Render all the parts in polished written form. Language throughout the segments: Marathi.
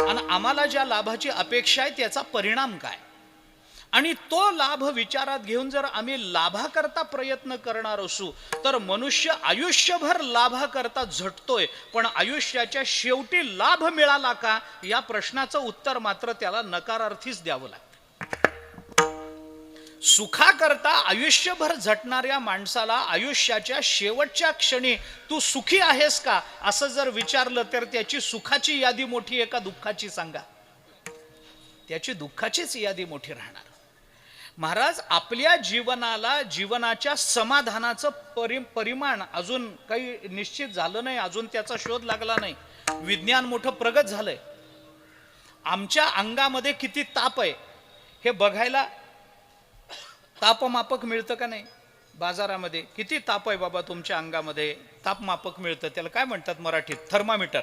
आणि आम्हाला ज्या लाभाची अपेक्षा आहे त्याचा परिणाम काय, आणि तो लाभ विचारात घेऊन जर आम्ही लाभाकरता प्रयत्न करणार असू तर मनुष्य आयुष्यभर लाभाकरता झटतोय, पण आयुष्याच्या शेवटी लाभ मिळाला का या प्रश्नाचं उत्तर मात्र त्याला नकारार्थीच द्यावं लागतं. सुखाकरता आयुष्यभर झटणाऱ्या माणसाला आयुष्याच्या शेवटच्या क्षणी तू सुखी आहेस का असं जर विचारलं तर त्याची सुखाची यादी मोठी आहे का दुःखाची सांगा? त्याची दुःखाचीच यादी मोठी राहणार. महाराज, आपल्या जीवनाला, जीवनाच्या समाधानाचं परिमाण अजून काही निश्चित झालं नाही, अजून त्याचा शोध लागला नाही. विज्ञान मोठं प्रगत झालंय. आमच्या अंगामध्ये किती ताप आहे हे बघायला तापमापक मिळतं का नाही? बाजारामध्ये किती ताप आहे बाबा तुमच्या अंगामध्ये, तापमापक मिळतं. त्याला काय म्हणतात मराठीत? थर्मामीटर.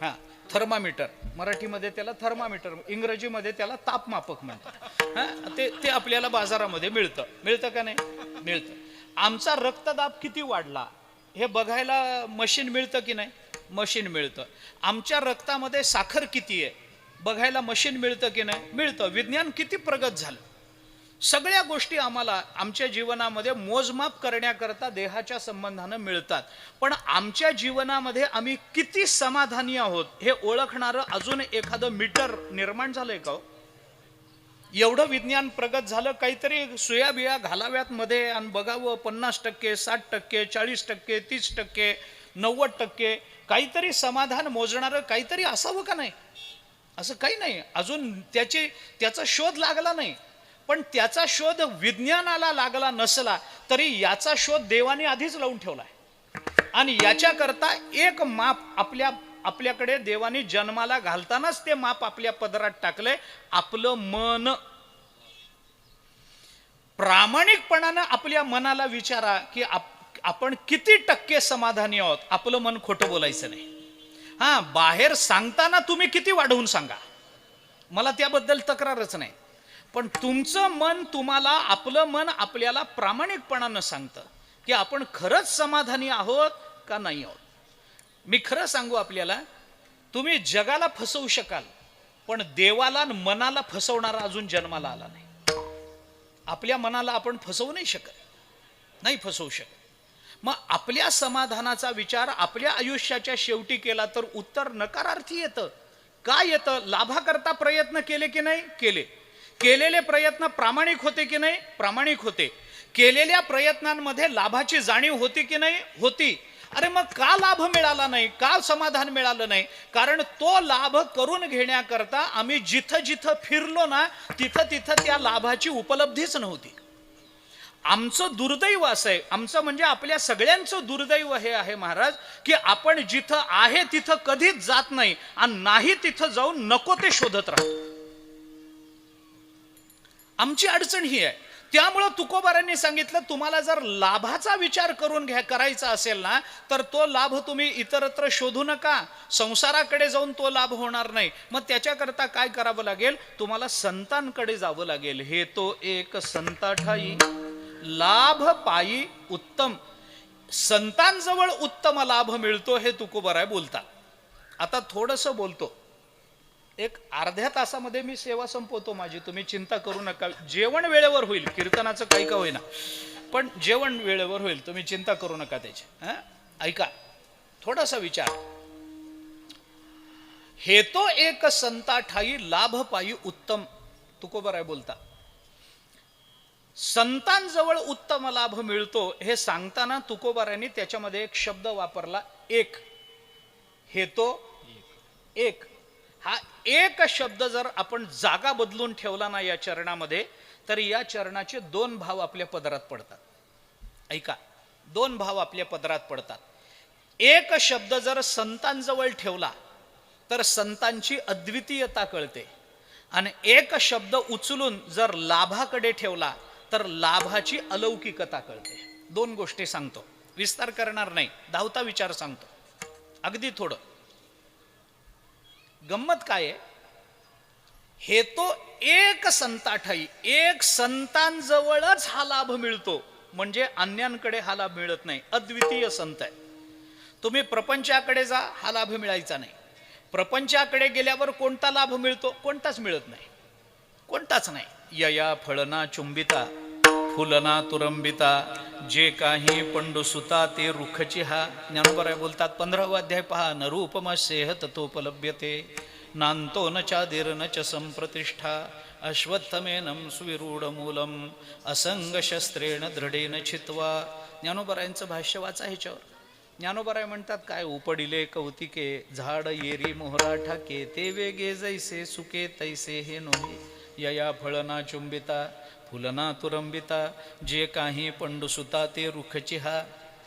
हा, थर्मामीटर. मराठीमध्ये त्याला थर्मामीटर, इंग्रजीमध्ये त्याला तापमापक म्हणतात. हा, ते आपल्याला बाजारामध्ये मिळतं का नाही? मिळतं. आमचा रक्तदाब किती वाढला हे बघायला मशीन मिळतं की नाही? मशीन मिळतं. आमच्या रक्तामध्ये साखर किती आहे बघायला मशीन मिळतं की नाही? मिळतं. विज्ञान किती प्रगत झालं. सगळ्या गोष्टी आम्हाला आमच्या जीवनामध्ये मोजमाप करण्याकरता देहाच्या संबंधानं मिळतात, पण आमच्या जीवनामध्ये आम्ही किती समाधानी आहोत हे ओळखणारं अजून एखादं मीटर निर्माण झालंय का? एवढं विज्ञान प्रगत झालं. काहीतरी सुया बिया घालाव्यात मध्ये आणि बघावं 50%, 60%, 40%, 30%, 90%, काहीतरी समाधान मोजणारं काहीतरी असावं का नाही? असं काही नाही. अजून त्याचा शोध लागला नाही. पण त्याचा शोध विज्ञानाला लागला नसला तरी याचा शोध देवाने आधीच लावून ठेवलाय. आणि याच्याकरता एक माप आपल्याकडे देवाने जन्माला घालतानाच ते माप आपल्या पदरात टाकलंय, आपलं मन. प्रामाणिकपणानं आपल्या मनाला विचारा की आपण किती टक्के समाधानी आहोत. आपलं मन खोटं बोलायचं नाही. हा, बाहेर सांगताना तुम्ही किती वाढवून सांगा, मला त्याबद्दल तक्रारच नाही, पण तुमचं मन तुम्हाला, आपलं मन आपल्याला प्रामाणिकपणानं सांगतं की आपण खरंच समाधानी आहोत का नाही आहोत. मी खरं सांगू आपल्याला, तुम्ही जगाला फसवू शकाल पण देवाला आणि मनाला फसवणारा अजून जन्माला आला नाही. आपल्या मनाला आपण फसवू नाही शकत, नाही फसवू शकत. मग आपल्या समाधानाचा विचार आपल्या आयुष्याच्या शेवटी केला तर उत्तर नकारार्थी येतं. का येतं? लाभाकरता प्रयत्न केले की नाही? केलेले प्रयत्न प्रामाणिक होते की नाही? प्रामाणिक होते. केलेल्या प्रयत्नांमध्ये लाभाची जाणीव होती की नाही? होती. अरे मग का लाभ मिळाला नाही, का समाधान मिळालं नाही? कारण तो लाभ करून घेण्याकरता आम्ही जिथं जिथं फिरलो ना तिथं तिथं त्या लाभाची उपलब्धीच नव्हती. आमचं दुर्दैव असं आहे, आमचं म्हणजे आपल्या सगळ्यांचं दुर्दैव हे आहे महाराज, की आपण जिथं आहे तिथं कधीच जात नाही आणि नाही तिथं जाऊन नको ते शोधत राहतो. आमची अडचण ही आहे. त्यामुळं तुकोबारांनी सांगितलं, तुम्हाला जर लाभाचा विचार करायचा असेल ना तर तो लाभ तुम्ही इतरत्र शोधू नका. संसाराकडे जाऊन तो लाभ होणार नाही. मग त्याच्याकरता काय करावं लागेल? तुम्हाला संतांकडे जावं लागेल. हे तो एक संता ठाई लाभ पायी उत्तम. संतांजवळ उत्तम लाभ मिळतो हे तुकोबाराय बोलतात. आता थोडंसं बोलतो, एक अर्ध्या तासामध्ये मी सेवा संपवतो माझी, तुम्ही चिंता करू नका. जेवण वेळेवर होईल, कीर्तनाचं काही का होईना, पण जेवण वेळेवर होईल, तुम्ही चिंता करू नका त्याची. ऐका, थोडासा विचार. हे तो एक संता ठाई लाभ पायी उत्तम, तुकोबाराय बोलता. संतांजवळ उत्तम लाभ मिळतो हे सांगताना तुकोबारायांनी त्याच्यामध्ये एक शब्द वापरला, एक. हे तो एक. हा एक शब्द जर आपण जागा बदलून ठेवला ना या चरणामध्ये तर या चरणाचे दोन भाव आपल्या पदरात पडतात. ऐका, दोन भाव आपल्या पदरात पडतात. एक शब्द जर संतांजवळ ठेवला तर संतांची अद्वितीयता कळते, आणि एक शब्द उचलून जर लाभाकडे ठेवला तर लाभाची अलौकिकता कळते. दोन गोष्टी सांगतो, विस्तार करणार नाही, धावता विचार सांगतो, अगदी थोडं. गंमत काय आहे? हे तो एक संता ठाई, एक संतांजवळच हा लाभ मिळतो, म्हणजे अन्यांकडे हा लाभ मिळत नाही. अद्वितीय संत आहे. तुम्ही प्रपंचाकडे जा, हा लाभ मिळायचा नाही. प्रपंचाकडे गेल्यावर कोणता लाभ मिळतो? कोणताच मिळत नाही, कोणताच नाही. यया फळना चुंबिता फुलना तुरंबिता, जे काही पंडुसुता ते रुखची हा. ज्ञानोबराय बोलतात 15वा अध्याय पहा. न रूपमस्येह ततोपलभ्यते, नांतो न चादिर न च संप्रतिष्ठा, अश्वत्थमेनं सुविरूढ मूलम, असंग शस्त्रेण दृढेन छित्वा. ज्ञानोबरायांचं भाष्य वाचा ह्याच्यावर. ज्ञानोबराय म्हणतात काय? उपडिले कौतिके झाड येरी मोहरा ठाके, ते वेगे जैसे सुके तैसे हे नोहे. यया फळना चुंबिता फुलना तुरंबिता, जे काही पंडुसुता ते रुखची हा.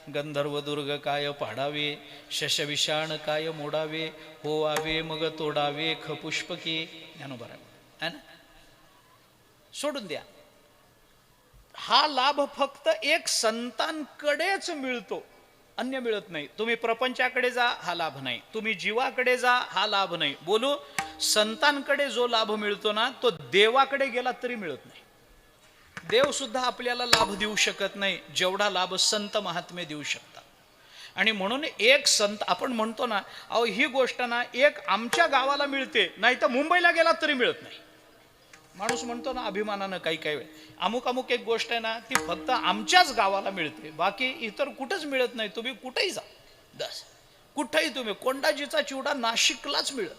गंधर्व दुर्ग काय पाडावे, शशविषाण काय मोडावे, होवावे मग तोडावे खपुष्पकी. ज्ञानोबराय है ना, सोडून द्या. हा लाभ फक्त एक संतांकडेच मिळतो, अन्य मिळत नाही. तुम्ही प्रपंचाकडे जा, हा लाभ नाही. तुम्ही जीवाकडे जा, हा लाभ नाही. बोलू, संतांकडे जो लाभ मिळतो ना, तो देवाकडे गेला तरी मिळत नाही. देव सुद्धा आपल्याला लाभ देऊ शकत नाही जेवढा लाभ संत महात्मे देऊ शकतात. आणि म्हणून एक संत, आपण म्हणतो ना, अहो ही गोष्ट ना एक आमच्या गावाला मिळते, नाही तर मुंबईला गेला तरी मिळत नाही. माणूस म्हणतो ना अभिमानानं काही काही वेळ, अमुक अमुक एक गोष्ट आहे ना ती फक्त आमच्याच गावाला मिळते, बाकी इतर कुठंच मिळत नाही. तुम्ही कुठेही जा, बस कुठेही तुम्ही, कोंडाजीचा चिवडा नाशिकलाच मिळत,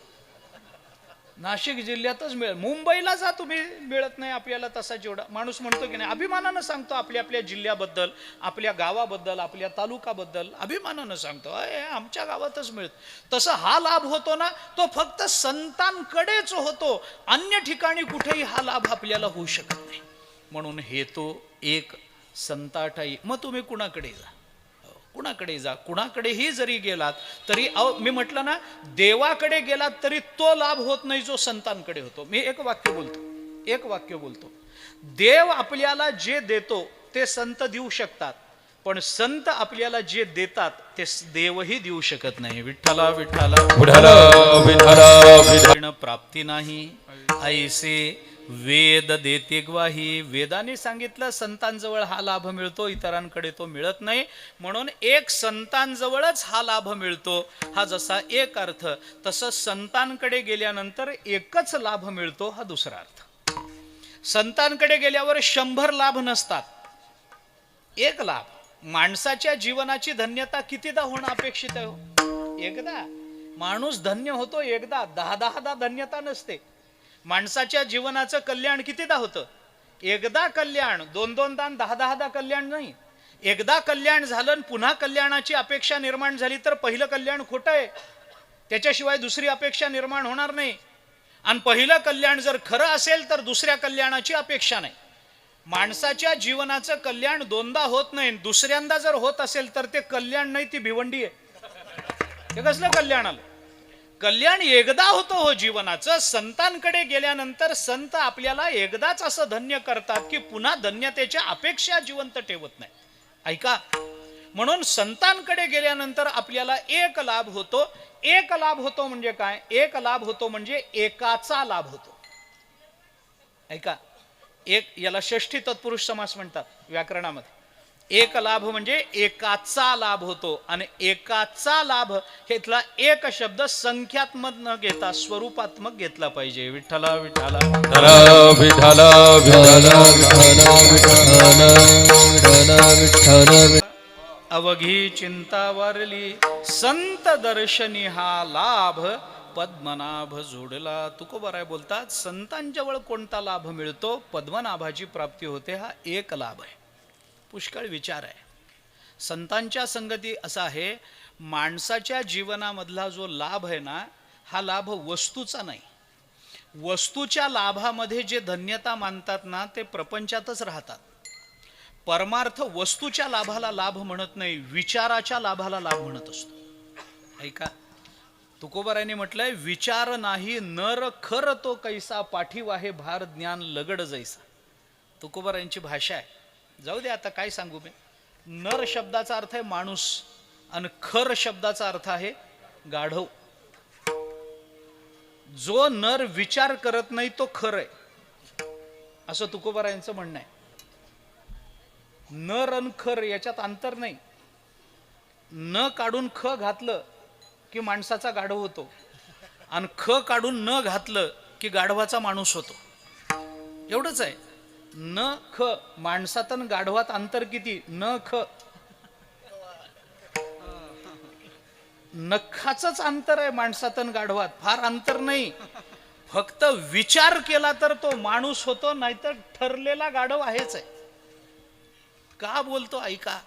नाशिक जिल्ह्यातच मिळेल. मुंबईला जा तुम्ही, मिळत नाही आपल्याला तसा चिवडा. माणूस म्हणतो की नाही, अभिमानानं सांगतो आपल्या आपल्या जिल्ह्याबद्दल, आपल्या गावाबद्दल, आपल्या तालुकाबद्दल अभिमानानं सांगतो, आमच्या गावातच मिळत. तसं हा लाभ होतो ना, तो फक्त संतांकडेच होतो, अन्य ठिकाणी कुठेही हा लाभ आपल्याला होऊ शकत नाही. म्हणून हेतू एक संताटाई. मग तुम्ही कुणाकडे जा, कुणाकडे जा, कुणाकडेही जरी गेलात तरी, मी म्हटलं ना, देवाकडे गेलात तरी तो लाभ होत नाही जो संतांकडे होतो. मी एक वाक्य बोलतो. देव आपल्याला जे देतो ते संत देऊ शकतात, पण संत आपल्याला जे देतात ते देवही देऊ शकत नाही. विठ्ठला विठ्ठला विठ्ठला प्राप्ती नाही, ऐसे वेद देते ग्वाही. वेदाने सांगितलं संतांजवळ हा लाभ मिळतो, इतरांकडे तो मिळत नाही. म्हणून एक संतांजवळच हा लाभ मिळतो, हा जसा एक अर्थ, तसं संतांकडे गेल्यानंतर एकच लाभ मिळतो, हा दुसरा अर्थ. संतांकडे गेल्यावर 100 लाभ नसतात, एक लाभ. माणसाच्या जीवनाची धन्यता कितीदा होणं अपेक्षित आहे? एकदा. माणूस धन्य होतो एकदा, 10-10दा धन्यता नसते. माणसाच्या जीवनाचं कल्याण कितीदा होतं? एकदा कल्याण, 2-2दा, 10-10दा कल्याण नाही. एकदा कल्याण झालं, पुन्हा कल्याणाची अपेक्षा निर्माण झाली तर पहिलं कल्याण खोटं आहे, त्याच्याशिवाय दुसरी अपेक्षा निर्माण होणार नाही. आणि पहिलं कल्याण जर खरं असेल तर दुसऱ्या कल्याणाची अपेक्षा नाही. माणसाच्या जीवनाचं कल्याण 2दा होत नाही, दुसऱ्यांदा जर होत असेल तर ते कल्याण नाही, ती भिवंडी आहे. ते कसलं कल्याण आलं? कल्याण एकदा होतं हो जीवनाचं. संतांकडे गेल्यानंतर संत आपल्याला एकदाच असं धन्य करतात की पुन्हा धन्यतेच्या अपेक्षा जिवंत ठेवत नाही. ऐका, म्हणून संतांकडे गेल्यानंतर आपल्याला एक लाभ होतो. एक लाभ होतो म्हणजे काय? एक लाभ होतो म्हणजे एकाचा लाभ होतो. ऐका, एक, याला षष्ठी तत्पुरुष समास म्हणतात व्याकरणामध्ये. एक लाभ म्हणजे एकाचा लाभ होतो. आणि एकाचा लाभ घेतला, एक शब्द संख्यात्मक न घेता स्वरूपात्मक घेतला पाहिजे. विठ्ठला विठ्ठला अवघी चिंता वारली संत दर्शनी, हा लाभ पद्मनाभ जोडला. तुकोबाराय बोलतात, संतांजवळ कोणता लाभ मिळतो? पद्मनाभाची प्राप्ती होते, हा एक लाभ आहे. पुष्कळ विचार आहे. संतांच्या संगती असा आहे, माणसाच्या जीवनामधला जो लाभ आहे ना, हा लाभ वस्तूचा नाही. वस्तूच्या लाभामध्ये जे धन्यता मानतात ना, ते प्रपंचातच राहतात. परमार्थ वस्तूच्या लाभाला लाभ म्हणत नाही, विचाराच्या लाभाला लाभ म्हणत असतो. ऐका, तुकोबारायांनी म्हटलंय, विचार नाही नर खर तो कैसा, पाठीव आहे भार ज्ञान लगड जैसा. तुकोबारायांची भाषा आहे. जाऊ दे, आता काय सांगू मी. नर शब्दाचा अर्थ आहे माणूस, आणि खर शब्दाचा अर्थ आहे गाढव. जो नर विचार करत नाही तो खर आहे, असं तुकोबारायांचं म्हणणं आहे. नर आणि खर याच्यात अंतर नाही. न काढून ख घातलं की माणसाचा गाढव होतो. आणि ख काढून न घातलं की गाढवाचा माणूस होतो. एवढंच आहे. न ख माणसात आणि गाढवात अंतर किती? न ख नखाचंच अंतर आहे माणसात आणि गाढवात, फार अंतर नाही. फक्त विचार केला तर तो माणूस होतो, नाहीतर ठरलेला गाढव आहेच आहे. का बोलतो ऐका.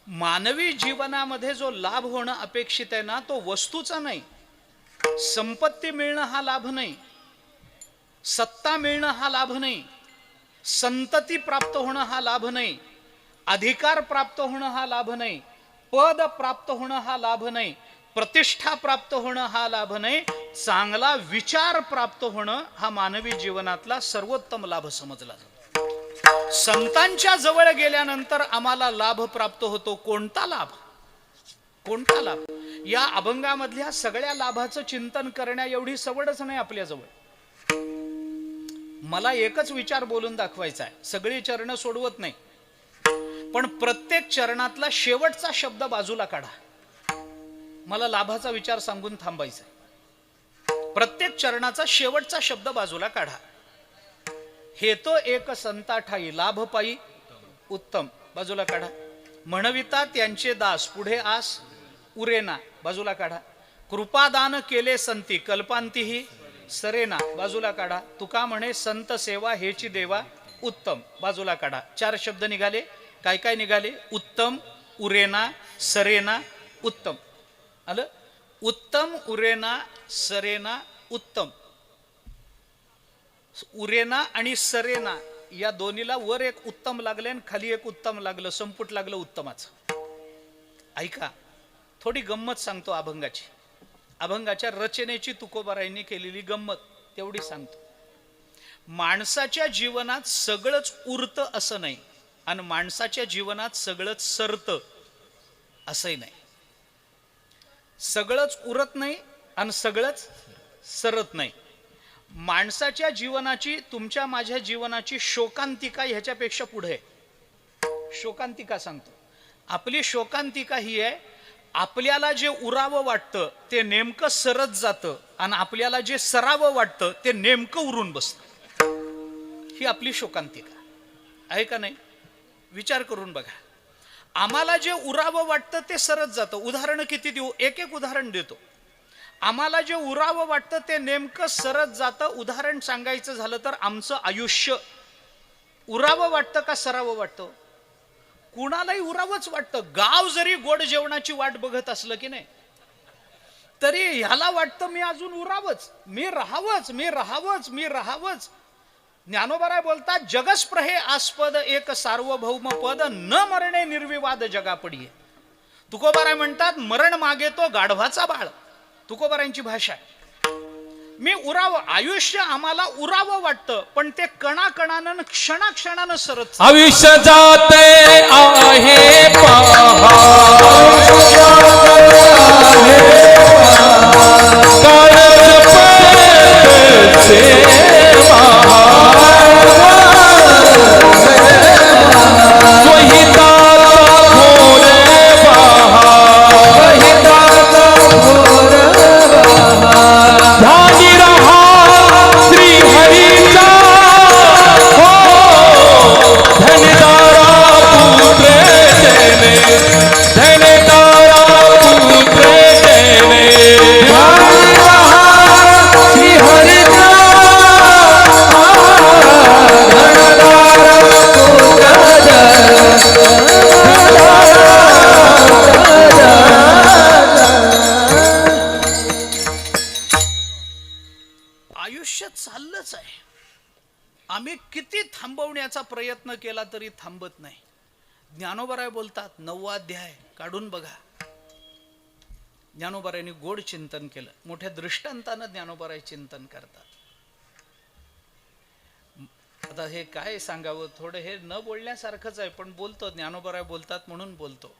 मानवी जीवनामध्ये जो लाभ होणं अपेक्षित आहे ना, तो वस्तूचा नाही. संपत्ती मिळणं हा लाभ नाही, सत्ता मिळणं हा लाभ नाही, संतती प्राप्त होणं हा लाभ नाही, अधिकार प्राप्त होणं हा लाभ नाही, पद प्राप्त होणं हा लाभ नाही, प्रतिष्ठा प्राप्त होणं हा लाभ नाही. चांगला विचार प्राप्त होणं हा मानवी जीवनातला सर्वोत्तम लाभ समजला जातो. संतांच्या जवळ गेल्यानंतर आम्हाला लाभ प्राप्त होतो. कोणता लाभ? कोणता लाभ? या अभंगामधल्या सगळ्या लाभाचं चिंतन करण्या एवढी सवडच नाही आपल्याजवळ. मला एकच विचार बोलून दाखवायचा आहे. सगळी चरण सोडवत नाही, पण प्रत्येक चरणातला शेवटचा शब्द बाजूला काढा. मला लाभाचा विचार सांगून थांबायचा आहे. प्रत्येक चरणाचा शेवटचा शब्द बाजूला काढा. हे तो एक संता ठाई लाभ पायी उत्तम, बाजूला काढा. म्हणविता त्यांचे दास पुढे आस उरेना, बाजूला काढा. कृपादान केले संती कल्पांतीही सरेना, बाजूला काढा. तुका म्हणे संत सेवा हेची देवा उत्तम, बाजूला काढा. 4 शब्द निघाले. काय काय निघाले? उत्तम, उरेना, सरेना, उत्तम. आलं? उत्तम, उरेना, सरेना, उत्तम. उरेना आणि सरेना या दोन्हीला वर एक उत्तम लागले आणि खाली एक उत्तम लागलं, संपुट लागलं उत्तमाचं. ऐका, थोडी गंमत सांगतो अभंगाची. अभंगाच्या रचनेची तुकोबारायांनी केलेली गंमत तेवढी सांगतो. माणसाच्या जीवनात सगळंच उरतं असं नाही, आणि माणसाच्या जीवनात सगळंच सरतं असंही नाही. सगळंच उरत नाही आणि सगळंच सरत नाही. माणसाच्या जीवनाची, तुमच्या माझ्या जीवनाची शोकांतिका ह्याच्यापेक्षा पुढे आहे. शोकांतिका सांगतो. आपली शोकांतिका ही आहे, आपल्याला जे उरावं वाटतं ते नेमकं सरत जातं, आणि आपल्याला जे सरावं वाटतं ते नेमकं उरून बसतं. ही आपली शोकांतिका आहे का नाही? विचार करून बघा. आम्हाला जे उरावं वाटतं ते सरत जातं. उदाहरण किती देऊ? एक एक उदाहरण देतो. आम्हाला जे उरावं वाटतं ते नेमकं सरत जातं. उदाहरण सांगायचं झालं तर आमचं आयुष्य उरावं वाटतं का सरावं वाटतं? कुणालाही उरावंच वाटतं. गाव जरी गोड जेवणाची वाट बघत असलं की नाही, तरी ह्याला वाटतं मी अजून उरावंच, मी राहावंच, मी राहावंच, मी राहावंच. ज्ञानोबा बोलतात, जगस्प्रहे आस्पद एक सार्वभौम पद, न मरणे निर्विवाद जगापडी. तुकोबाराय म्हणतात, मरण मागे तो गाढवाचा बाळ. तुकोबारायांची भाषा आहे. मी उरावं, आयुष्य आम्हाला उरावं वाटतं, पण ते कणाकणानं क्षणाक्षणानं सरत. आयुष्य जाते आहे चाललंच आहे. आम्ही किती थांबवण्याचा प्रयत्न केला तरी थांबत नाही. ज्ञानोबाराय बोलतात, 9वा अध्याय काढून बघा. ज्ञानोबारायांनी गोड चिंतन केलं. मोठ्या दृष्टांतानं ज्ञानोबाराय चिंतन करतात. आता हे काय सांगावं, थोडं हे न बोलण्यासारखंच आहे, पण बोलतो. ज्ञानोबाराय बोलतात म्हणून बोलतो.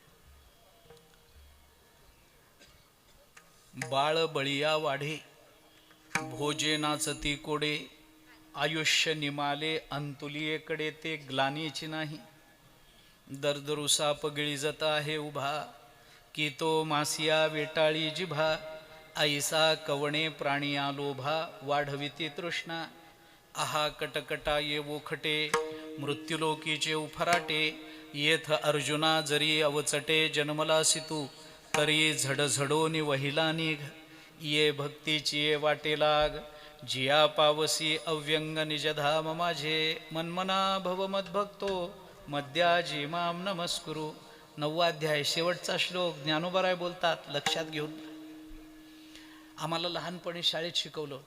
बाळ बळिया वाढे, भोजेनाच ती कोडे, आयुष्य निमाले अंतुलियेकडे ते ग्लानीची नाही. दरदरुसा पगळी जता आहे उभा, की तो मासिया वेटाळी जिभा, ऐसा कवणे प्राणिया लोभा वाढविती तृष्णा आहा कटकटा ये वोखटे मृत्युलोकीचे उफराटे येथ अर्जुना जरी अवचटे जन्मलासी तू तरी झडझडोनी वहिला निघ ये भक्तीची ये वाटे लाग जिया पावसी अव्यंग निजधाम माझे मनमना भव मद्भक्तो मद्याजी माम नमस्कुरु. 9वा अध्याय शेवटचा श्लोक ज्ञानोबाराय बोलतात, लक्षात घेऊन. आम्हाला लहानपणी शाळेत शिकवलं,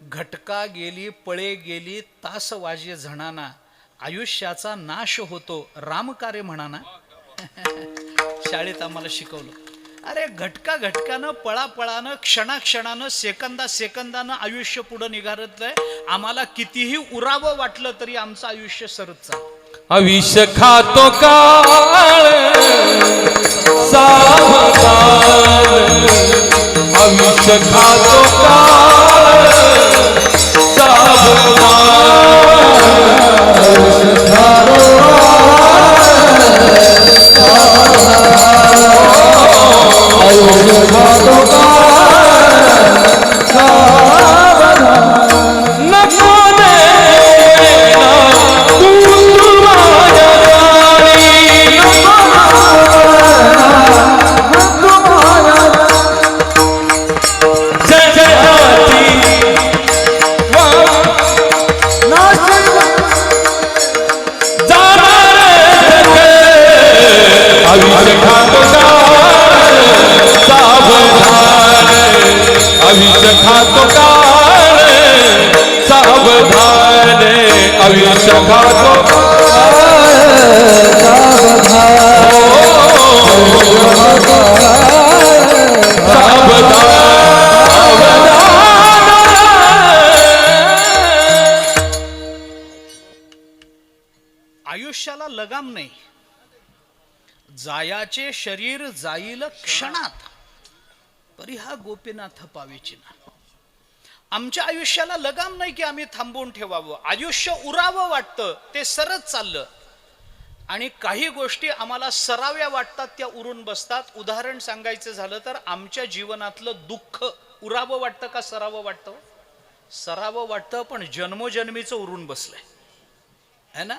घटका गेली पळे गेली तास वाजे झणाना आयुष्याचा नाश होतो रामकार्य म्हणाना. शाळेत आम्हाला शिकवलं, अरे घटका घटकानं पळापळानं क्षणाक्षणानं सेकंदा सेकंदानं आयुष्य पुढं निघारतलंय. आम्हाला कितीही उरावं वाटलं तरी आमचं आयुष्य सरत चाललं. विष खातो काळ सावधान, विष खातो काळ अविष खातो काळ सावधान, अविष खातो आयुष्याला लगाम नाही. जायाचे शरीर जाईल क्षणात, परी हा गोपीनाथ पाविचिना. आमच्या आयुष्याला लगाम नाही की आम्ही थांबवून ठेवावं. आयुष्य उरावं वाटतं ते सरत चाललं, आणि काही गोष्टी आम्हाला सराव्या वाटतात त्या उरून बसतात. उदाहरण सांगायचं झालं तर आमच्या जीवनातलं दुःख उरावं वाटतं का सरावं वाटतं? सरावं वाटतं, पण जन्मोजन्मीचं उरून बसलंय है ना.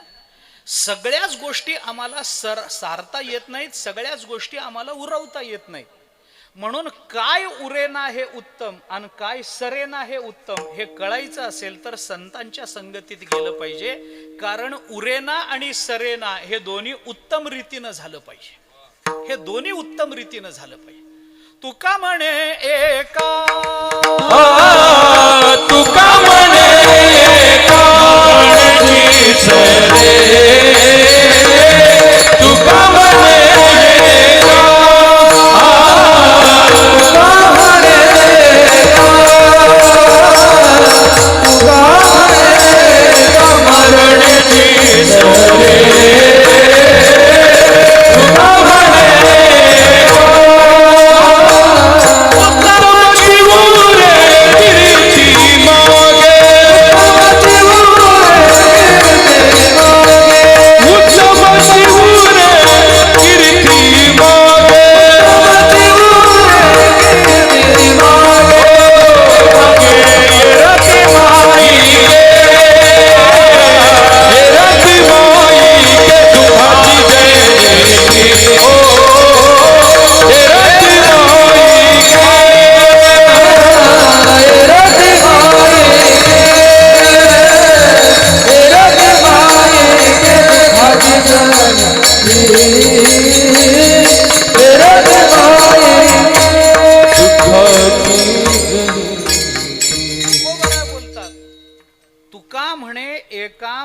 सगळ्याच गोष्टी आम्हाला सारता येत नाहीत, सगळ्याच गोष्टी आम्हाला उरवता येत नाहीत. म्हणून काय उरेना हे उत्तम आणि काय सरेना हे उत्तम हे कळायचं असेल तर संतांच्या संगतीत गेलं पाहिजे. कारण उरेना आणि सरेना हे दोन्ही उत्तम रीतीनं झालं पाहिजे. हे दोन्ही उत्तम रीतीनं झालं पाहिजे. तुका म्हणे एका, तुका म्हणे एका तुका म्हणे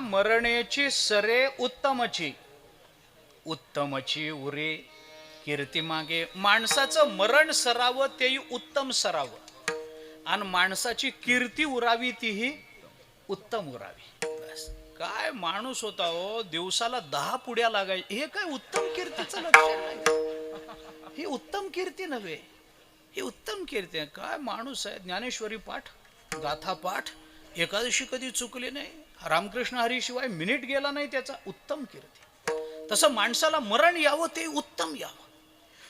मरणेची सरे उत्तमची, उत्तमची उरे कीर्ती मागे. माणसाचं मरण सरावं तेही उत्तम सरावं, आणि माणसाची कीर्ती उरावी तीही उत्तम उरावी. बस. काय माणूस होता हो, दिवसाला 10 पुड्या लागायच्या. हे काय उत्तम कीर्तीचं लक्षण नाही. ही उत्तम कीर्ती नव्हे, ही उत्तम कीर्ती आहे. काय माणूस आहे. ज्ञानेश्वरी पाठ, गाथा पाठ, एकादशी कधी चुकली नाही, रामकृष्ण हरी शिवाय मिनिट गेला नाही त्याचा. उत्तम कीर्ती. तसं माणसाला मरण यावं ते उत्तम यावं.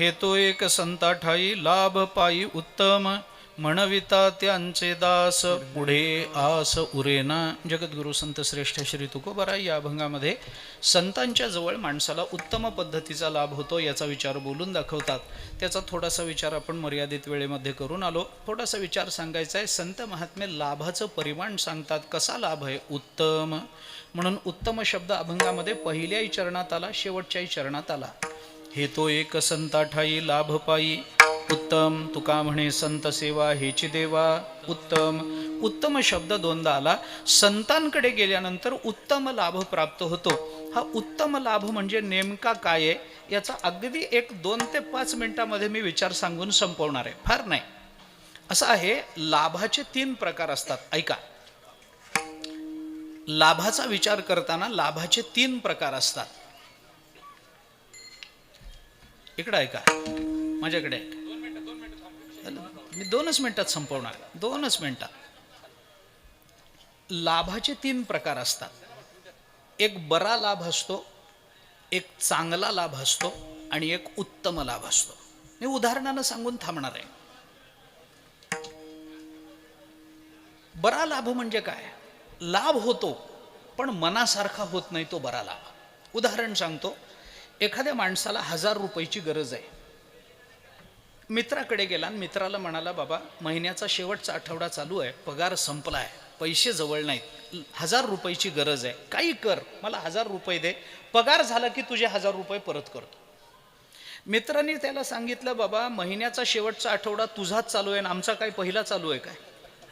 हे तो एक संता ठाई लाभ पायी उत्तम म्हणविता त्यांचे दास पुढे आस उरेना. जगद्गुरु संत श्रेष्ठ श्री तुकोबाराय या अभंगामध्ये संतांच्या जवळ माणसाला उत्तम पद्धतीचा लाभ होतो याचा विचार बोलून दाखवतात. त्याचा थोडासा विचार आपण मर्यादित वेळेमध्ये करून आलो. थोडासा विचार सांगायचा आहे. संत महात्मे लाभाचं परिमाण सांगतात. कसा लाभ आहे? उत्तम. म्हणून उत्तम शब्द अभंगामध्ये पहिल्याही चरणात आला, शेवटच्याही चरणात आला. हे तो एक संता ठाई लाभ पायी उत्तम. तुका म्हणे संत सेवा हेची देवा उत्तम. उत्तम शब्द दोनदा आला. संतांकडे गेल्यानंतर उत्तम लाभ प्राप्त होतो. हा उत्तम लाभ म्हणजे नेमका काय आहे याचा अगदी 1-2 ते 5 मिनिटामध्ये मी विचार सांगून संपवणार आहे, फार नाही. असं आहे, लाभाचे 3 प्रकार असतात. ऐका, लाभाचा विचार करताना लाभाचे 3 प्रकार असतात. इकडे ऐका, माझ्याकडे ऐका. मी 2च मिनिटात संपवणार, 2च मिनिटात. लाभाचे 3 प्रकार असतात. एक बरा लाभ असतो, एक चांगला लाभ असतो आणि एक उत्तम लाभ असतो. मी उदाहरणानं सांगून थांबणार आहे. बरा लाभ म्हणजे काय? लाभ होतो पण मनासारखा होत नाही तो बरा लाभ. उदाहरण सांगतो. एखाद्या माणसाला 1000 रुपयाची गरज आहे. मित्राकडे गेला आणि मित्राला म्हणाला, बाबा महिन्याचा शेवटचा आठवडा चालू आहे, पगार संपला आहे, पैसे जवळ नाहीत, 1000 रुपयाची गरज आहे, काही कर, मला 1000 रुपये दे, पगार झाला की तुझे 1000 रुपये परत करतो. मित्रांनी त्याला सांगितलं, बाबा महिन्याचा शेवटचा आठवडा तुझाच चालू आहे आणि आमचा काय पहिला चालू आहे काय?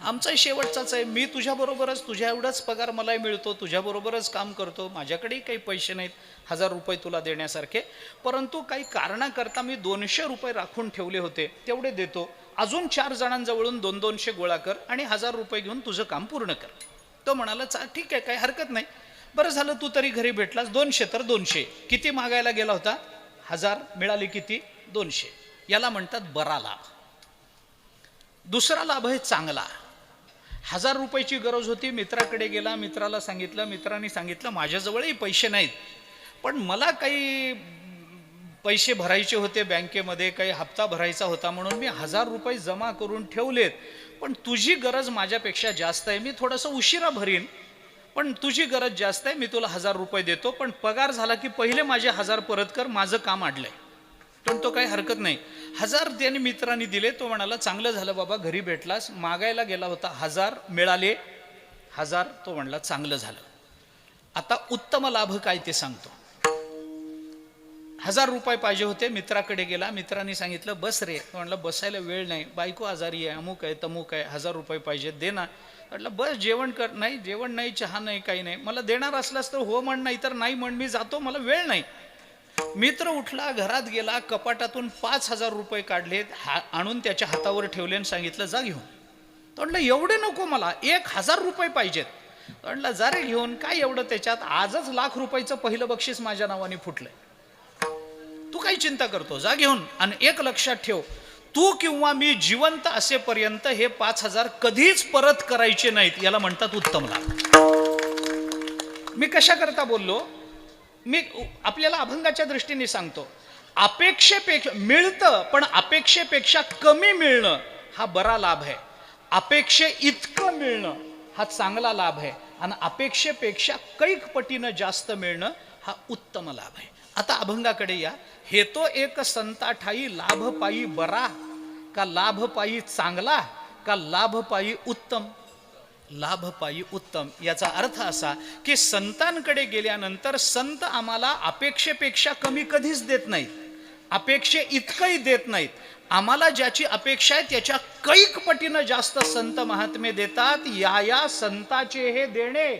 आमचाही शेवटचाच आहे. मी तुझ्याबरोबरच, तुझ्या एवढाच पगार मलाही मिळतो, तुझ्याबरोबरच काम करतो, माझ्याकडेही काही पैसे नाहीत 1000 रुपये तुला देण्यासारखे, परंतु काही कारणाकरता मी 200 रुपये राखून ठेवले होते, तेवढे देतो, अजून 4 जणांजवळून 200 गोळा कर आणि 1000 रुपये घेऊन तुझं काम पूर्ण कर. तो म्हणाला, ठीक आहे, काही हरकत नाही. बरं झालं तू तरी घरी भेटलास. 200 तर 200. किती मागायला गेला होता? 1000. मिळाले किती? 200. याला म्हणतात बरा लाभ. दुसरा लाभ आहे चांगला. 1000 रुपयाची गरज होती, मित्राकडे गेला, मित्राला सांगितलं, मित्रांनी सांगितलं, माझ्याजवळही पैसे नाहीत, पण मला काही पैसे भरायचे होते बँकेमध्ये, काही हप्ता भरायचा होता, म्हणून मी 1000 रुपये जमा करून ठेवलेत, पण तुझी गरज माझ्यापेक्षा जास्त आहे, मी थोडंसं उशिरा भरीन, पण तुझी गरज जास्त आहे, मी तुला 1000 रुपये देतो, पण पगार झाला की पहिले माझे 1000 परत कर, माझं काम अडलंय. पण तो काही हरकत नाही. 1000 त्याने मित्रांनी दिले. तो म्हणाला, चांगलं झालं बाबा, घरी भेटलास. मागायला गेला होता, 1000 मिळाले. 1000. तो म्हणला, चांगलं झालं. आता उत्तम लाभ काय ते सांगतो. 1000 रुपये पाहिजे होते, मित्राकडे गेला, मित्रांनी सांगितलं, बस रे. तो म्हणला, बसायला वेळ नाही, बायको आजारी आहे, अमुक आहे, तमुक आहे, 1000 रुपये पाहिजे, दे ना. म्हटलं, बस जेवण कर. नाही, जेवण नाही, चहा नाही, काही नाही. मला देणार असलास तर हो म्हण, नाही तर नाही म्हण, मी जातो, मला वेळ नाही. मित्र उठला, घरात गेला, कपाटातून 5000 रुपये काढले, आणून त्याच्या हातावर ठेवले आणि सांगितलं, जा घेऊन. तो म्हणलं, एवढे नको, मला 1000 रुपये पाहिजेत. तो म्हणलं, जा रे घेऊन, काय एवढं त्याच्यात, आजच ₹1,00,000 पहिलं बक्षीस माझ्या नावाने फुटलंय, तू काही चिंता करतो, जा घेऊन. आणि एक लक्षात ठेव, तू किंवा मी जिवंत असेपर्यंत हे 5000 कधीच परत करायचे नाहीत. याला म्हणतात उत्तम लाभ. मी कशा करता बोललो? मी आपल्याला अभंगाच्या दृष्टीने सांगतो. अपेक्षेपेक्षा मिळतं, पण अपेक्षेपेक्षा कमी मिळणं हा बरा लाभ आहे. अपेक्षे इतकं मिळणं हा चांगला लाभ आहे. आणि अपेक्षेपेक्षा कैक पटीनं जास्त मिळणं हा उत्तम लाभ आहे. आता अभंगाकडे या. हे तो एक संता ठाई लाभ पायी बरा, का लाभ पायी चांगला, का लाभ पायी उत्तम? लाभ पायी उत्तम. याचा अर्थ असा की संतांकडे गेल्यानंतर संत आम्हाला अपेक्षेपेक्षा कमी कधीच देत नाहीत, अपेक्षे इतकंही देत नाहीत. आम्हाला ज्याची अपेक्षा आहे त्याच्या कैक पटीनं जास्त संत महात्मे देतात. या संताचे हे देणे,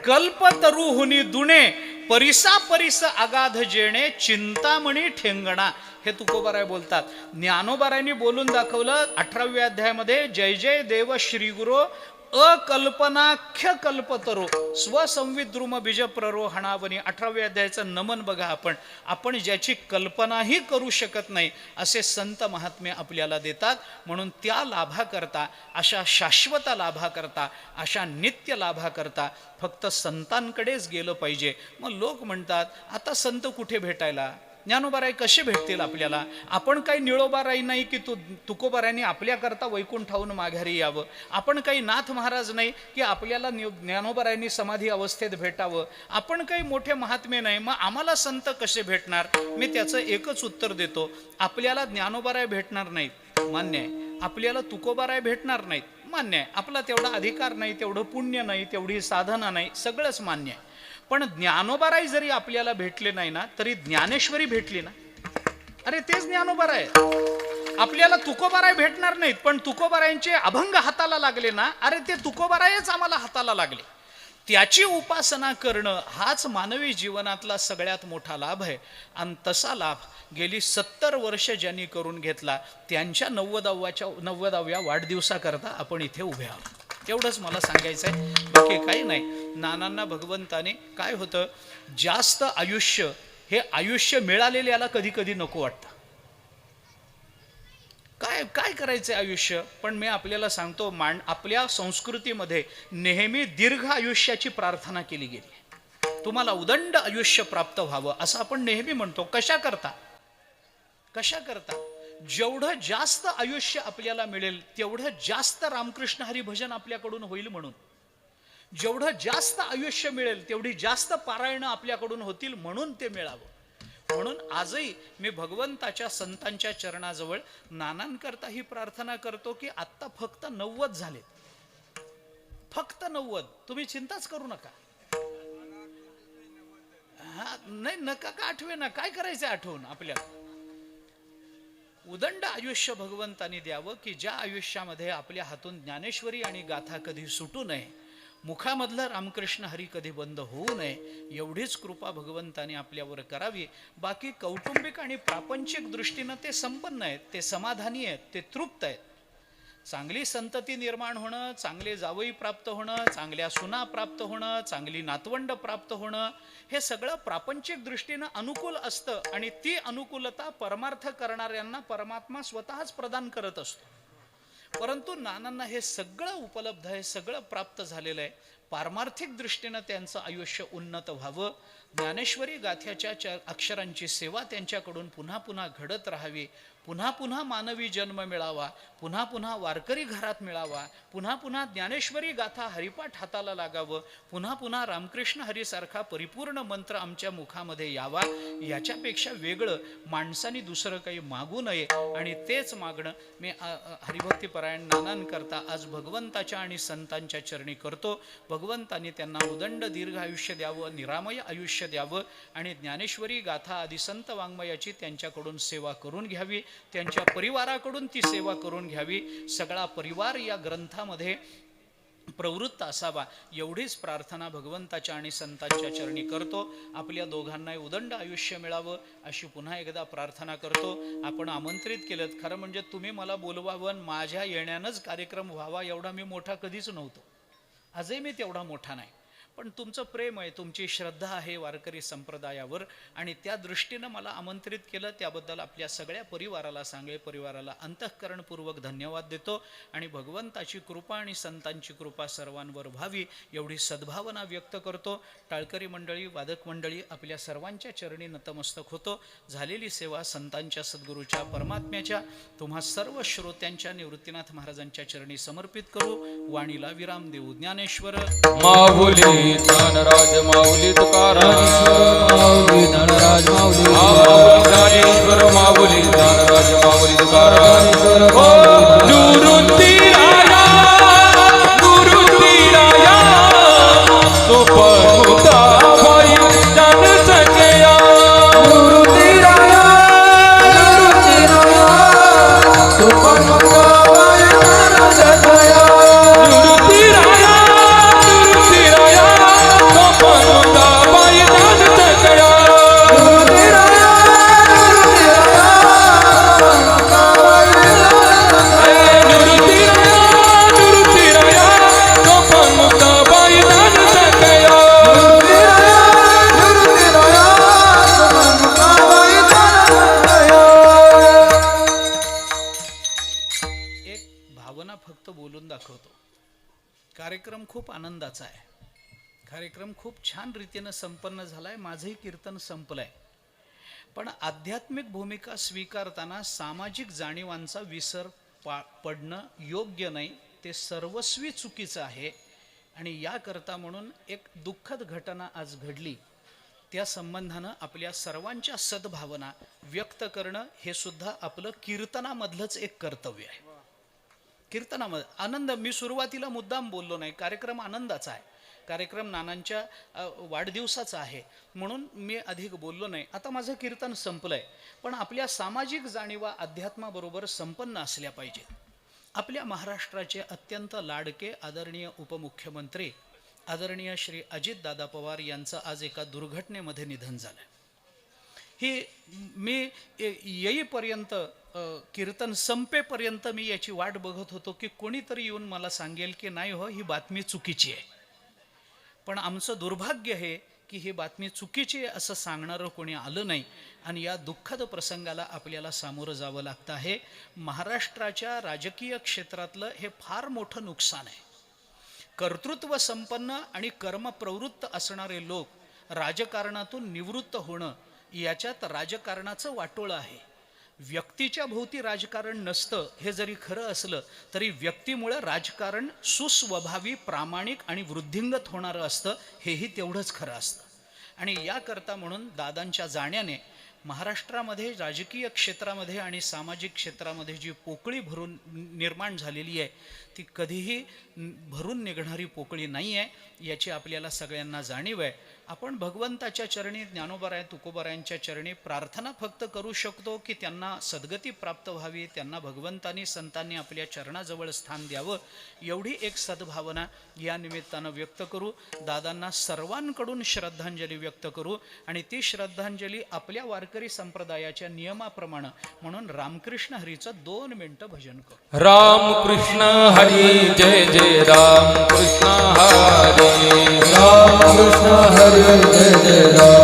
कल्पतरुहुनी दुणे, परिसा परिस अगाध जेणे, चिंतामणी ठेंगणा. हे तुकोबाराय बोलतात. ज्ञानोबारायांनी बोलून दाखवलं 18व्या अध्यायामध्ये, जय जय देव श्री गुरु अकल्पनाख्य कल्पतरो स्वसंविद्रुम बीज प्ररोहणावनी. 18व्या अध्यायाचं नमन बघा. आपण ज्याची कल्पनाही करू शकत नाही असे संत महात्मे आपल्याला देतात. म्हणून त्या लाभाकरता, अशा शाश्वत लाभाकरता, अशा नित्य लाभाकरता फक्त संतांकडेच गेलं पाहिजे. मग लोक म्हणतात, आता संत कुठे भेटायला? ज्ञानोबाराय कसे भेटतील आपल्याला? आपण काही निळोबाराई नाही की तुकोबारायांनी आपल्याकरता वैकुंठाहून माघारी यावं. आपण काही नाथ महाराज नाही की आपल्याला ज्ञानोबारायांनी समाधी अवस्थेत भेटावं. आपण काही मोठे महात्मे नाही, मग आम्हाला संत कसे भेटणार? मी त्याचं एकच उत्तर देतो. आपल्याला ज्ञानोबाराय भेटणार नाहीत, मान्य आहे. आपल्याला तुकोबाराय भेटणार नाहीत, मान्य आहे. आपला तेवढा अधिकार नाही, तेवढं पुण्य नाही, तेवढी साधना नाही, सगळंच मान्य आहे. पण ज्ञानोबाराय जरी आपल्याला भेटले नाही ना, तरी ज्ञानेश्वरी भेटली ना. अरे तेच ज्ञानोबाराय. आपल्याला तुकोबाराय भेटणार नाहीत, पण तुकोबारायांचे अभंग हाताला लागले ना, अरे ते तुकोबारायच आम्हाला हाताला लागले. त्याची उपासना करणं हाच मानवी जीवनातला सगळ्यात मोठा लाभ आहे. आणि तसा लाभ गेली 70 वर्ष ज्यांनी करून घेतला, त्यांच्या 90व्या वाढदिवसाकरता आपण इथे उभे आहोत. एवढंच मला सांगायचं आहे, बाकी काही नाही. नानांना भगवंताने काय होतं, जास्त आयुष्य हे आयुष्य मिळालेल्याला कधी कधी नको वाटतं. काय काय करायचं आयुष्य? पण मी आपल्याला सांगतो, आपल्या संस्कृतीमध्ये नेहमी दीर्घ आयुष्याची प्रार्थना केली गेली. तुम्हाला उदंड आयुष्य प्राप्त व्हावं असं आपण नेहमी म्हणतो. कशा करता? जेवढं जास्त आयुष्य आपल्याला मिळेल तेवढं जास्त रामकृष्ण हरी भजन आपल्याकडून होईल म्हणून. जेवढं जास्त आयुष्य मिळेल तेवढी जास्त पारायणं आपल्याकडून होतील म्हणून ते मिळावं. म्हणून आजही मी भगवंताच्या संतांच्या चरणाजवळ नानांकरता ही प्रार्थना करतो की आत्ता फक्त 90 झाले, फक्त 90. तुम्ही चिंताच करू नका. हा नाही, नका का आठवे ना, काय करायचं आठवून आपल्याला. उदंड आयुष्य भगवंतानी द्यावं की ज्या आयुष्यामध्ये आपल्या हातून ज्ञानेश्वरी आणि गाथा कधी सुटू नये, मुखामधलं रामकृष्ण हरी कधी बंद होऊ नये, एवढीच कृपा भगवंताने आपल्यावर करावी. बाकी कौटुंबिक आणि प्रापंचिक दृष्टीनं ते संपन्न आहेत, ते समाधानी आहेत, ते तृप्त आहेत. चांगली संतती निर्माण होणं, चांगले जावई प्राप्त होणं, चांगल्या सुना प्राप्त होणं, चांगली नातवंड प्राप्त होणं, हे सगळं प्रापंचिक दृष्टीनं अनुकूल असतं. आणि ती अनुकूलता परमार्थ करणाऱ्यांना परमात्मा स्वतःच प्रदान करत असतो. परंतु नानांना हे सगळं उपलब्ध आहे, सगळं प्राप्त झालेलं आहे. पारमार्थिक दृष्टीनं त्यांचं आयुष्य उन्नत व्हावं. ज्ञानेश्वरी गाथ्याच्या अक्षरांची सेवा त्यांच्याकडून पुन्हा पुन्हा घडत राहावी. पुन्हा पुन्हा मानवी जन्म मिळावा, पुन्हा पुन्हा वारकरी घरात मिळावा, पुन्हा पुन्हा ज्ञानेश्वरी गाथा हरिपाठ हाताला लागावं, पुन्हा पुन्हा रामकृष्ण हरीसारखा परिपूर्ण मंत्र आमच्या मुखामध्ये यावा. याच्यापेक्षा वेगळं माणसाने दुसरं काही मागू नये. आणि तेच मागणं मी हरिभक्तीपरायण नानांकरता आज भगवंताच्या आणि संतांच्या चरणी करतो. भगवंतांनी त्यांना उदंड दीर्घ आयुष्य द्यावं, निरामय आयुष्य द्यावं आणि ज्ञानेश्वरी गाथा आदी संत वाङ्मयाची त्यांच्याकडून सेवा करून घ्यावी, त्यांच्या परिवाराकडून ती सेवा करून घ्यावी. सगळा परिवार या ग्रंथामध्ये प्रवृत्त असावा, एवढीच प्रार्थना भगवंताच्या आणि संतांच्या चरणी करतो. आपल्या दोघांनाही उदंड आयुष्य मिळावं अशी पुन्हा एकदा प्रार्थना करतो. आपण आमंत्रित केलं, खरं म्हणजे तुम्ही मला बोलवावं, माझ्या येण्यानंच कार्यक्रम व्हावा एवढा मी मोठा कधीच नव्हतो. आजही मी तेवढा मोठा नाही, पण तुमचं प्रेम आहे, तुमची श्रद्धा आहे वारकरी संप्रदायावर, आणि त्या दृष्टीनं मला आमंत्रित केलं. त्याबद्दल आपल्या सगळ्या परिवाराला, सांगळे परिवाराला अंतःकरणपूर्वक धन्यवाद देतो. आणि भगवंताची कृपा आणि संतांची कृपा सर्वांवर व्हावी एवढी सद्भावना व्यक्त करतो. टाळकरी मंडळी, वादक मंडळी, आपल्या सर्वांच्या चरणी नतमस्तक होतो. झालेली सेवा संतांच्या, सद्गुरूच्या, परमात्म्याच्या, तुम्हा सर्व श्रोत्यांच्या निवृत्तीनाथ महाराजांच्या चरणी समर्पित करू. वाणीला विराम देऊ. ज्ञानेश्वर माऊली ज्ञानराज माऊली तुकाराम, माऊली ज्ञानराज माऊली ज्ञानेश्वर माऊली ज्ञानराज माऊली तुकाराम. निवृत्ती राया, निवृत्ती राया, सुपमुक्ता भाई जन सखया. निवृत्ती राया, निवृत्ती राया, सुपमुक्ता भाई जन सखया. निवृत्ती राया, निवृत्ती राया, सुपमुक्ता भाई जन सखया. निवृत्ती राया, निवृत्ती राया, सुपमुक्ता भाई जन सखया. निवृत्ती राया, निवृत्ती राया, सुपमुक्ता भाई जन सखया. निवृत्ती राया, निवृत्ती राया, सुपमुक्ता भाई जन सखया. एक भावना फक्त बोलून दाखवतो. कार्यक्रम खूप आनंदाचा आहे, कार्यक्रम खूप छान रीतीनं संपन्न झालाय. माझंही कीर्तन संपलंय. पण आध्यात्मिक भूमिका स्वीकारताना सामाजिक जाणीवांचा विसर पडणं योग्य नाही, ते सर्वस्वी चुकीचं आहे. आणि याकरता म्हणून एक दुःखद घटना आज घडली, त्या संबंधानं आपल्या सर्वांच्या सद्भावना व्यक्त करणं हे सुद्धा आपलं कीर्तनामधलंच एक कर्तव्य आहे. कीर्तनामध्ये आनंद, मी सुरुवातीला मुद्दाम बोललो नाही, कार्यक्रम आनंदाचा आहे, कार्यक्रम नानांच्या वाढदिवसाचा आहे म्हणून मी अधिक बोललो नाही. आता माझं कीर्तन संपलंय, पण आपल्या सामाजिक जाणीवा अध्यात्माबरोबर संपन्न असल्या पाहिजेत. आपल्या महाराष्ट्राचे अत्यंत लाडके आदरणीय उपमुख्यमंत्री आदरणीय श्री अजितदादा पवार यांचं आज एका दुर्घटनेमध्ये निधन झालं. ही मी येईपर्यंत, कीर्तन संपेपर्यंत मी याची वाट बघत होतो की कोणीतरी येऊन मला सांगेल की नाही हो, ही बातमी चुकीची आहे. पण आमचं दुर्भाग्य हे की ही बातमी चुकीची आहे असं सांगणारं कोणी आलं नाही आणि या दुःखद प्रसंगाला आपल्याला सामोरं जावं लागतं आहे. महाराष्ट्राच्या राजकीय क्षेत्रातलं हे फार मोठं नुकसान आहे. कर्तृत्व संपन्न आणि कर्मप्रवृत्त असणारे लोक राजकारणातून निवृत्त होणं, याच्यात राजकारणाचं वाटोळं आहे. व्यक्तीच्या भोवती राजकारण नसतं हे जरी खरं असलं तरी व्यक्तीमुळे राजकारण सुस्वभावी, प्रामाणिक आणि वृद्धिंगत होणारं असतं, हेही तेवढंच खरं असतं. आणि याकरता म्हणून दादांच्या जाण्याने महाराष्ट्रामध्ये राजकीय क्षेत्रामध्ये आणि सामाजिक क्षेत्रामध्ये जी पोकळी निर्माण झालेली आहे ती कधीही भरून निघणारी पोकळी नाही आहे, याची आपल्याला सगळ्यांना जाणीव आहे. आपण भगवंताच्या चरणी, ज्ञानोबाराय तुकोबारायांच्या चरणी प्रार्थना फक्त करू शकतो की त्यांना सद्गती प्राप्त व्हावी, त्यांना भगवंतांनी संतांनी आपल्या चरणाजवळ स्थान द्यावं, एवढी एक सद्भावना या निमित्तानं व्यक्त करू. दादांना सर्वांकडून श्रद्धांजली व्यक्त करू आणि ती श्रद्धांजली आपल्या वारकरी संप्रदायाच्या नियमाप्रमाणे म्हणून रामकृष्ण हरीचं 2 मिनिटं भजन करू. रामकृष्ण हरी जय जय रामकृष्ण हरी. राम कृष्ण हरी जय जय राम.